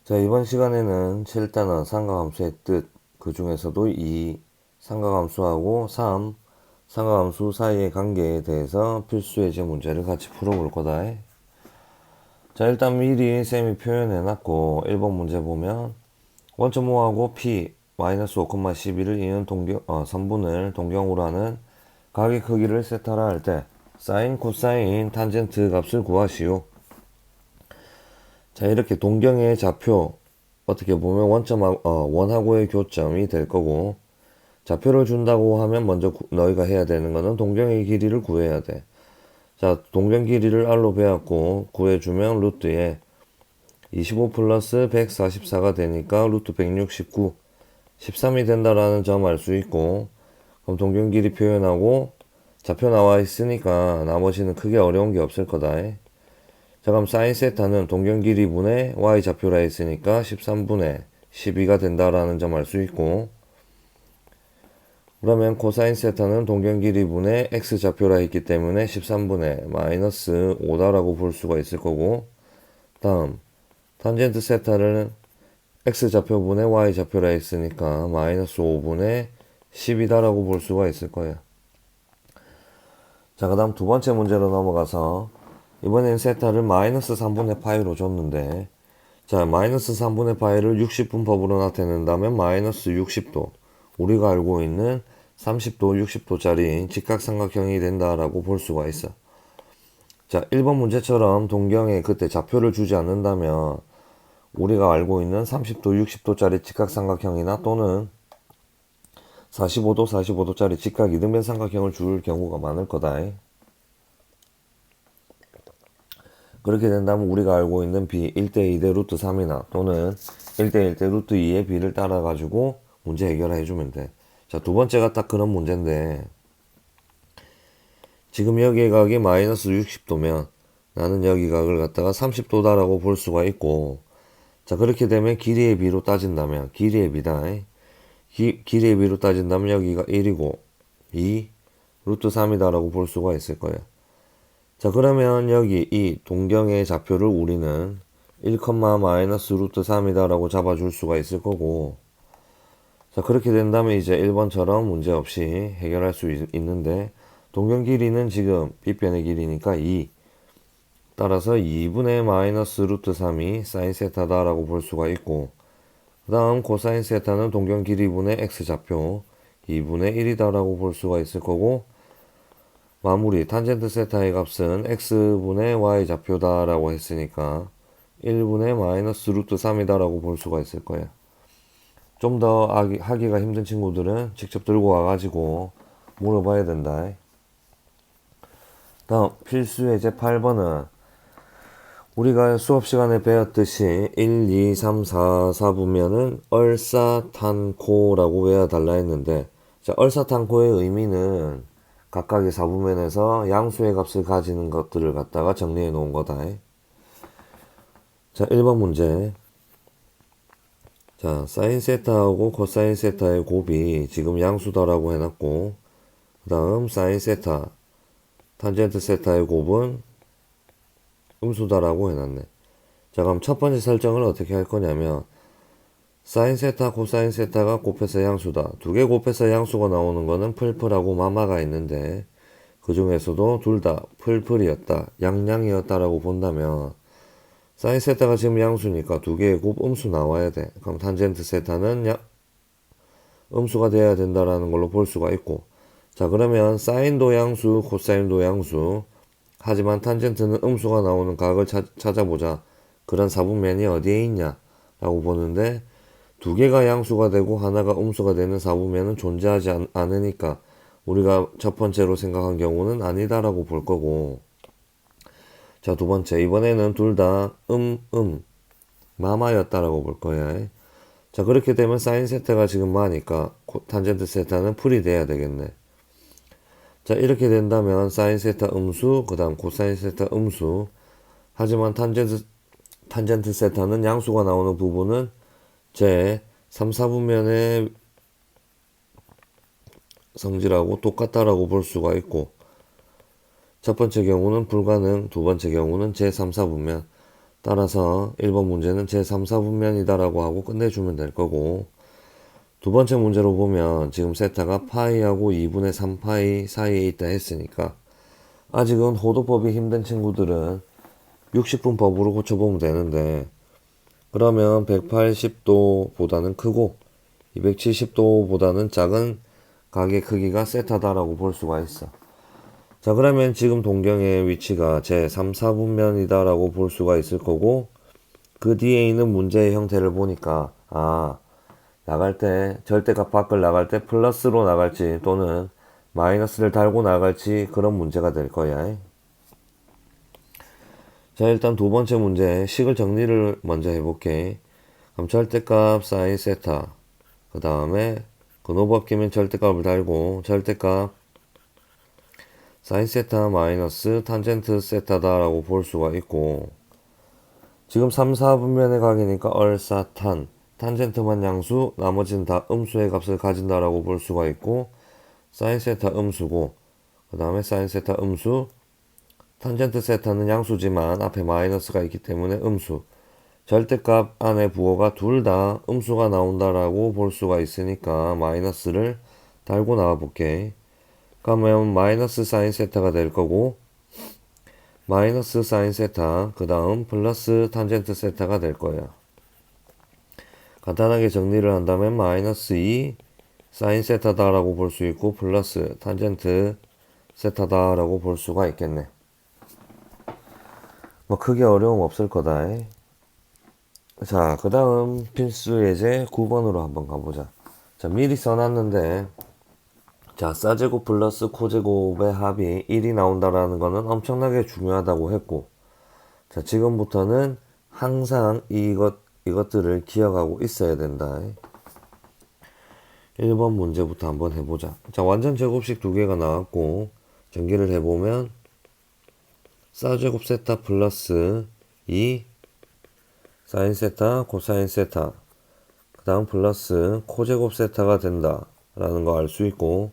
자, 이번 시간에는 7단원 삼각함수의 뜻, 그 중에서도 2, 삼각함수하고 3, 삼각함수 사이의 관계에 대해서 필수 예제 문제를 같이 풀어볼 거다. 자, 일단 미리 쌤이 표현해놨고 1번 문제 보면 원점 5하고 P 마이너스 5,12를 이은 선분을 동경으로 하는 각의 크기를 세타라 할 때 사인, 코사인, 탄젠트 값을 구하시오. 자, 이렇게 동경의 좌표 어떻게 보면 원하고의 교점이 될 거고, 좌표를 준다고 하면 먼저 너희가 해야 되는 거는 동경의 길이를 구해야 돼. 자, 동경 길이를 r로 배웠고 구해주면 루트에 25 플러스 144가 되니까 루트 169 13이 된다라는 점 알 수 있고, 그럼 동경 길이 표현하고 좌표 나와 있으니까 나머지는 크게 어려운 게 없을 거다. 자, 그럼 사인 세타는 동경 길이분의 y 좌표라 했으니까 13분의 12가 된다라는 점 알 수 있고, 그러면 코사인 세타는 동경 길이분의 x 좌표라 했기 때문에 13분의 마이너스 5다라고 볼 수가 있을 거고, 다음 탄젠트 세타를 x 좌표분의 y 좌표라 했으니까 마이너스 5분의 10이다라고 볼 수가 있을 거예요. 자, 그 다음 두 번째 문제로 넘어가서 이번엔 세타를 마이너스 3분의 파이로 줬는데, 자, 마이너스 3분의 파이를 60분법으로 나타낸다면 마이너스 60도, 우리가 알고 있는 30도, 60도짜리 직각삼각형이 된다라고 볼 수가 있어. 자, 1번 문제처럼 동경에 그때 좌표를 주지 않는다면 우리가 알고 있는 30도, 60도짜리 직각삼각형이나 또는 45도, 45도짜리 직각 이등변 삼각형을 줄 경우가 많을 거다. 그렇게 된다면 우리가 알고 있는 b 1대 2대 루트 3이나 또는 1대 1대 루트 2의 b를 따라가지고 문제 해결해 주면 돼. 자, 두 번째가 딱 그런 문제인데, 지금 여기의 각이 마이너스 60도면 나는 여기 각을 갖다가 30도다라고 볼 수가 있고, 자, 그렇게 되면 길이의 b로 따진다면 길이의 b다. 길이의 b로 따진다면 여기가 1이고 2 루트 3이다라고 볼 수가 있을 거예요. 자, 그러면 여기 이 동경의 좌표를 우리는 1, 마이너스 루트 3이다라고 잡아줄 수가 있을 거고, 자, 그렇게 된다면 이제 1번처럼 문제없이 해결할 수 있는데, 동경 길이는 지금 빗변의 길이니까 2, 따라서 2분의 마이너스 루트 3이 사인 세타다라고 볼 수가 있고, 그 다음 코사인 세타는 동경 길이분의 x좌표 2분의 1이다라고 볼 수가 있을 거고, 마무리 탄젠트 세타의 값은 x분의 y좌표다라고 했으니까 1분의 마이너스 루트 3이다라고 볼 수가 있을 거예요. 좀 더 하기가 힘든 친구들은 직접 들고 와가지고 물어봐야 된다. 다음 필수 예제 8번은 우리가 수업 시간에 배웠듯이 1, 2, 3, 4, 4부면은 얼사탄코라고 외워달라 했는데, 자, 얼사탄코의 의미는 각각의 4부면에서 양수의 값을 가지는 것들을 갖다가 정리해 놓은 거다. 자, 1번 문제. 자, 사인 세타하고 코사인 세타의 곱이 지금 양수다라고 해놨고, 그 다음 사인 세타, 탄젠트 세타의 곱은 음수다라고 해놨네. 자, 그럼 첫 번째 설정을 어떻게 할 거냐면, 사인 세타, 코사인 세타가 곱해서 양수다. 두 개 곱해서 양수가 나오는 거는 풀풀하고 마마가 있는데, 그 중에서도 둘 다 풀풀이었다, 양양이었다라고 본다면, 사인 세타가 지금 양수니까 두 개의 곱 음수 나와야 돼. 그럼 탄젠트 세타는 음수가 돼야 된다라는 걸로 볼 수가 있고, 자, 그러면 사인도 양수, 코사인도 양수, 하지만 탄젠트는 음수가 나오는 각을 찾아보자. 그런 사분면이 어디에 있냐 라고 보는데, 두 개가 양수가 되고 하나가 음수가 되는 사분면은 존재하지 않으니까 우리가 첫 번째로 생각한 경우는 아니다라고 볼 거고, 자, 두 번째, 이번에는 둘 다 마마였다라고 볼 거야. 자, 그렇게 되면 사인 세타가 지금 마니까 탄젠트 세타는 풀이 돼야 되겠네. 자, 이렇게 된다면 사인 세타 음수, 그 다음 코사인 세타 음수. 하지만 탄젠트 세타는 양수가 나오는 부분은 제 3, 4분면의 성질하고 똑같다라고 볼 수가 있고, 첫 번째 경우는 불가능, 두 번째 경우는 제 3, 4분면. 따라서 1번 문제는 제3, 4분면이다 라고 하고 끝내주면 될 거고, 두 번째 문제로 보면 지금 세타가 파이하고 2분의 3파이 사이에 있다 했으니까 아직은 호도법이 힘든 친구들은 60분 법으로 고쳐보면 되는데, 그러면 180도보다는 크고 270도보다는 작은 각의 크기가 세타다라고 볼 수가 있어. 자, 그러면 지금 동경의 위치가 제3, 4분면이다 라고 볼 수가 있을 거고, 그 뒤에 있는 문제의 형태를 보니까 나갈 때 절대값 밖을 나갈 때 플러스로 나갈지 또는 마이너스를 달고 나갈지 그런 문제가 될 거야. 자, 일단 두 번째 문제 식을 정리를 먼저 해볼게. 그럼 절대값 사인 세타, 그 다음에 근호법끼면 절대값을 달고 절대값 사인 세타 마이너스 탄젠트 세타다 라고 볼 수가 있고, 지금 3, 4분면의 각이니까 얼사탄, 탄젠트만 양수, 나머지는 다 음수의 값을 가진다 라고 볼 수가 있고, 사인 세타 음수고, 그 다음에 사인 세타 음수, 탄젠트 세타는 양수지만 앞에 마이너스가 있기 때문에 음수, 절대값 안에 부호가 둘 다 음수가 나온다라고 볼 수가 있으니까 마이너스를 달고 나와 볼게. 그러면 마이너스 사인 세타가 될 거고, 마이너스 사인 세타, 그 다음 플러스 탄젠트 세타가 될 거야. 간단하게 정리를 한다면 마이너스 2 사인 세타다라고 볼 수 있고 플러스 탄젠트 세타다라고 볼 수가 있겠네. 뭐 크게 어려움 없을 거다. 자, 그 다음 필수 예제 9번으로 한번 가보자. 자, 미리 써놨는데, 자, 사제곱 플러스 코제곱의 합이 1이 나온다라는 거는 엄청나게 중요하다고 했고, 자, 지금부터는 항상 이것들을 기억하고 있어야 된다. 1번 문제부터 한번 해보자. 자, 완전 제곱식 두 개가 나왔고, 전개를 해보면, 사제곱 세타 플러스 2 사인 세타 코사인 세타, 그 다음 플러스 코제곱 세타가 된다 라는 거 알 수 있고,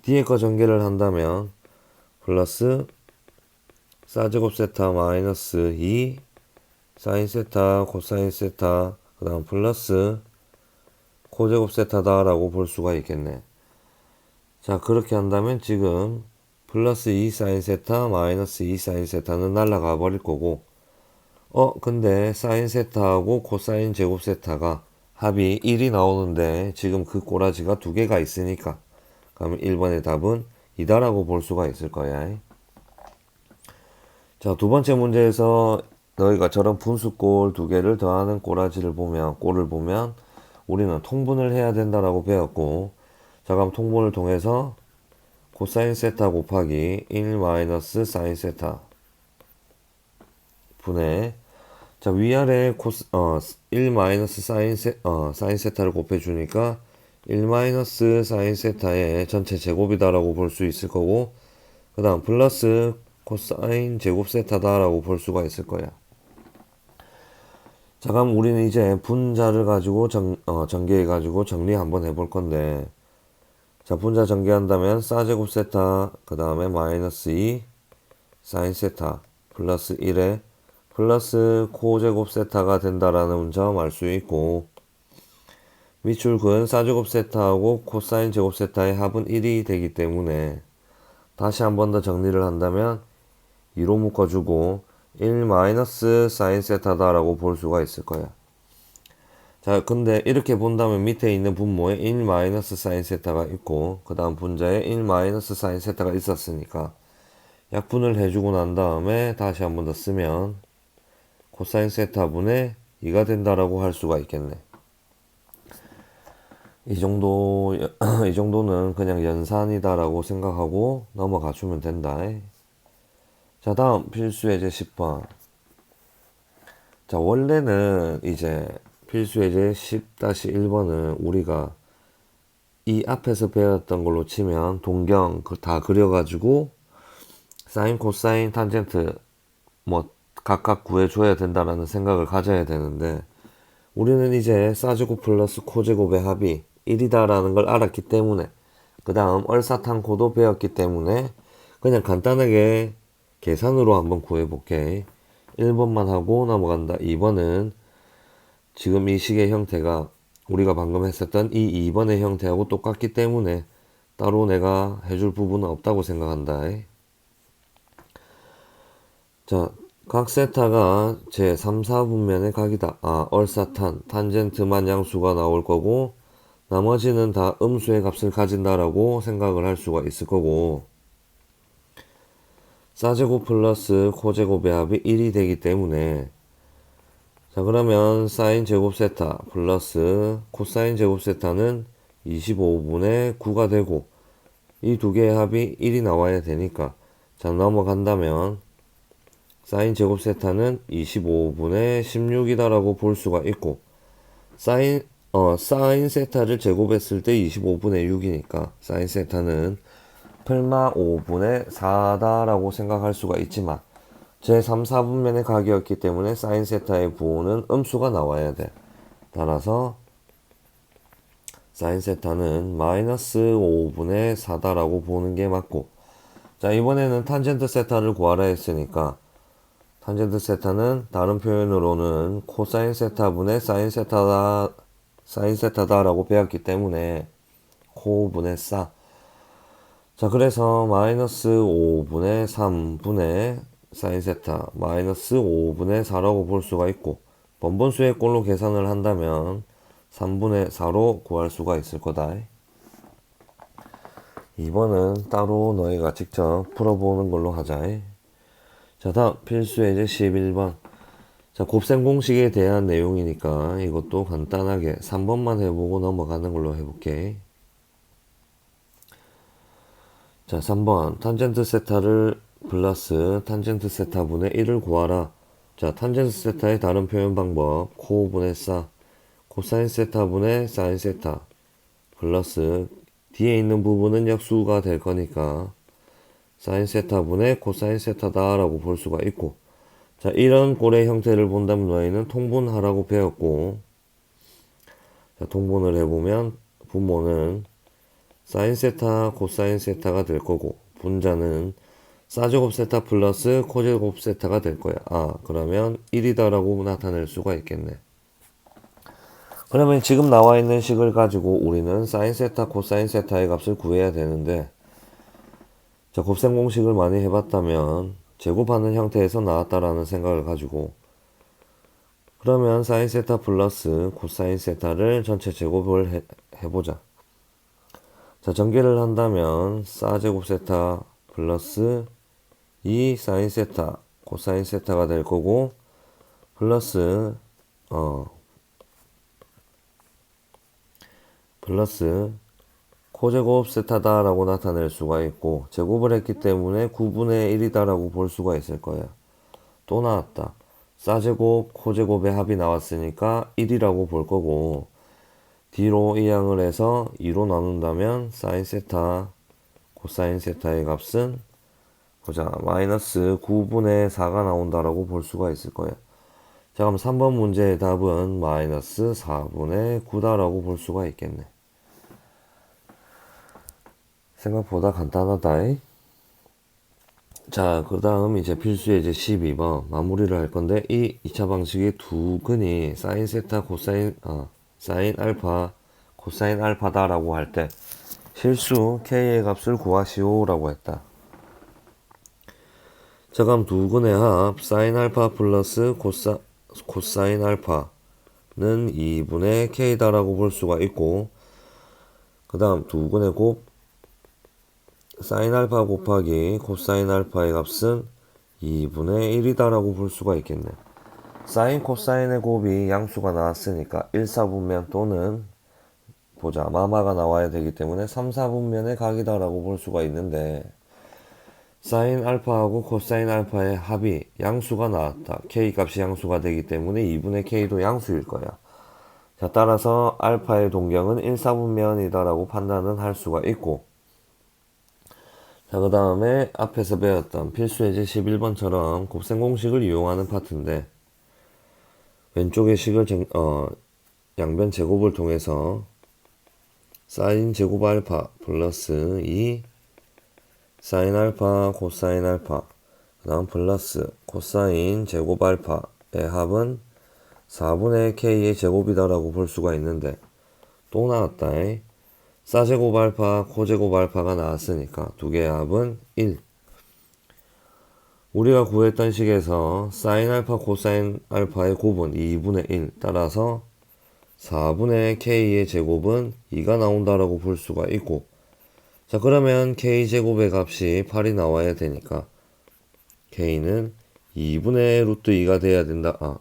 뒤에 거 전개를 한다면 플러스 사제곱 세타 마이너스 2 사인 세타 코사인 세타, 그 다음 플러스 코제곱 세타다 라고 볼 수가 있겠네. 자, 그렇게 한다면 지금 플러스 2 사인 세타 마이너스 2 사인 세타는 날라가 버릴 거고, 근데 사인 세타하고 코사인 제곱 세타가 합이 1이 나오는데 지금 그 꼬라지가 두 개가 있으니까, 그러면 1번의 답은 2다라고 볼 수가 있을 거야. 자, 두 번째 문제에서 너희가 저런 분수꼴 두 개를 더하는 꼬라지를 보면, 꼴을 보면 우리는 통분을 해야 된다라고 배웠고, 자, 그럼 통분을 통해서 코사인 세타 곱하기 1 마이너스 사인 세타 분의, 자, 위아래 1 마이너스 사인 세타를 곱해주니까 1 마이너스 사인 세타의 전체 제곱이다라고 볼 수 있을 거고, 그 다음 플러스 코사인 제곱 세타다라고 볼 수가 있을 거야. 자, 그럼 우리는 이제 분자를 가지고 전개해가지고 정리 한번 해볼 건데, 자, 분자 전개한다면 사제곱 세타, 그 다음에 마이너스 2 사인 세타 플러스 1에 플러스 코제곱 세타가 된다라는 점 알 수 있고, 밑줄근 사제곱 세타하고 코사인 제곱 세타의 합은 1이 되기 때문에 다시 한 번 더 정리를 한다면 2로 묶어주고 1 마이너스 사인 세타다라고 볼 수가 있을 거야. 자, 근데 이렇게 본다면 밑에 있는 분모에 1 마이너스 사인 세타가 있고, 그 다음 분자에 1 마이너스 사인 세타가 있었으니까 약분을 해주고 난 다음에 다시 한 번 더 쓰면 코사인 세타분의 2가 된다라고 할 수가 있겠네. 이 정도는 그냥 연산이다라고 생각하고 넘어가 주면 된다. 자, 다음 필수 예제 10번. 자, 원래는 이제 필수 예제 10-1번은 우리가 이 앞에서 배웠던 걸로 치면 동경 다 그려가지고 사인, 코사인, 탄젠트 뭐 각각 구해줘야 된다라는 생각을 가져야 되는데, 우리는 이제 사제곱 플러스 코제곱의 합이 1이다라는 걸 알았기 때문에, 그 다음 얼사탄코도 배웠기 때문에 그냥 간단하게 계산으로 한번 구해볼게. 1번만 하고 넘어간다. 2번은 지금 이 식의 형태가 우리가 방금 했었던 이 2번의 형태하고 똑같기 때문에 따로 내가 해줄 부분은 없다고 생각한다. 자, 각 세타가 제 3, 4분면의 각이다. 얼사탄, 탄젠트만 양수가 나올 거고 나머지는 다 음수의 값을 가진다라고 생각을 할 수가 있을 거고, 사제곱 플러스 코제곱의 합이 1이 되기 때문에, 자 그러면 사인 제곱 세타 플러스 코사인 제곱 세타는 25분의 9가 되고, 이 두 개의 합이 1이 나와야 되니까, 자 넘어간다면 사인 제곱 세타는 25분의 16이다 라고 볼 수가 있고, 사인 세타를 제곱했을 때 25분의 6이니까 사인 세타는 풀마 5분의 4다 라고 생각할 수가 있지만, 제 3, 4분면의 각이었기 때문에 사인 세타의 부호는 음수가 나와야 돼. 따라서 사인 세타는 마이너스 5분의 4다 라고 보는 게 맞고, 자 이번에는 탄젠트 세타를 구하라 했으니까 탄젠트 세타는 다른 표현으로는 코사인 세타분의 사인 세타다 라고 배웠기 때문에 코분의 싸. 자 그래서 마이너스 5분의 3분의 사인 세타 마이너스 5분의 4라고 볼 수가 있고, 번번수의 꼴로 계산을 한다면 3분의 4로 구할 수가 있을 거다. 2번은 따로 너희가 직접 풀어보는 걸로 하자. 자 다음 필수의 이제 11번. 자 곱셈 공식에 대한 내용이니까 이것도 간단하게 3번만 해보고 넘어가는 걸로 해볼게. 자 3번 탄젠트 세타를 플러스 탄젠트 세타분의 1을 구하라. 자 탄젠트 세타의 다른 표현 방법 코분의 싸 코사인 세타분의 사인 세타 플러스 뒤에 있는 부분은 역수가 될 거니까 사인 세타분의 코사인 세타다 라고 볼 수가 있고, 자 이런 꼴의 형태를 본다면 너희는 통분하라고 배웠고, 자 통분을 해보면 분모는 사인 세타 코사인 세타가 될 거고, 분자는 사제곱 세타 플러스 코제곱 세타가 될 거야. 그러면 1이다 라고 나타낼 수가 있겠네. 그러면 지금 나와 있는 식을 가지고 우리는 사인 세타 코사인 세타의 값을 구해야 되는데, 자 곱셈 공식을 많이 해봤다면 제곱하는 형태에서 나왔다라는 생각을 가지고, 그러면 사인 세타 플러스 코사인 세타를 전체 제곱을 해보자. 자 전개를 한다면 사제곱 세타 플러스 2 사인 세타 코사인 세타가 될 거고, 플러스 코제곱 세타다 라고 나타낼 수가 있고, 제곱을 했기 때문에 9분의 1이다 라고 볼 수가 있을 거야. 또 나왔다. 사제곱 코제곱의 합이 나왔으니까 1이라고 볼 거고, D로 이항을 해서 2로 나눈다면 사인 세타 코사인 세타의 값은 보자 마이너스 9분의 4가 나온다라고 볼 수가 있을 거야. 자 그럼 3번 문제의 답은 마이너스 4분의 9다라고 볼 수가 있겠네. 생각보다 간단하다. 자 그 다음 이제 필수의 이제 12번 마무리를 할 건데, 이 2차 방식의 두 근이 사인 세타 코사인 사인 알파 코사인 알파다 라고 할 때 실수 k의 값을 구하시오 라고 했다. 자 그럼 두 근의 합 사인 알파 플러스 코사인 알파는 2분의 k다 라고 볼 수가 있고, 그 다음 두 근의 곱 사인 알파 곱하기 코사인 알파의 값은 2분의 1이다 라고 볼 수가 있겠네. 사인 코사인의 곱이 양수가 나왔으니까 1, 4분면 또는 보자 마마가 나와야 되기 때문에 3, 4분면의 각이다 라고 볼 수가 있는데, 사인 알파하고 코사인 알파의 합이 양수가 나왔다. k 값이 양수가 되기 때문에 2분의 k도 양수일 거야. 자 따라서 알파의 동경은 1, 4분면이다 라고 판단은 할 수가 있고, 자 그 다음에 앞에서 배웠던 필수예제 11번처럼 곱셈 공식을 이용하는 파트인데, 왼쪽의 식을 양변 제곱을 통해서 사인 제곱 알파 플러스 2 사인 알파 코사인 알파, 다음 플러스 코사인 제곱 알파의 합은 4분의 k의 제곱이다라고 볼 수가 있는데 또 나왔다. 사제곱 알파, 코제곱 알파가 나왔으니까 두 개의 합은 1. 우리가 구했던 식에서 사인 알파, 코사인 알파의 곱은 2분의 1 따라서 4분의 k의 제곱은 2가 나온다라고 볼 수가 있고, 자 그러면 k제곱의 값이 8이 나와야 되니까 k는 2분의 루트 2가 돼야 된다.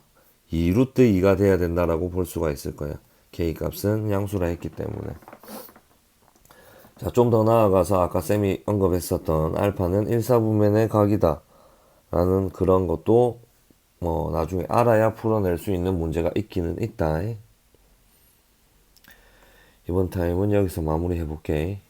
2 루트 2가 돼야 된다라고 볼 수가 있을 거야. k 값은 양수라 했기 때문에. 자, 좀 더 나아가서 아까 쌤이 언급했었던 알파는 1사분면의 각이다 라는 그런 것도 뭐 나중에 알아야 풀어낼 수 있는 문제가 있기는 있다. 이번 타임은 여기서 마무리 해볼게.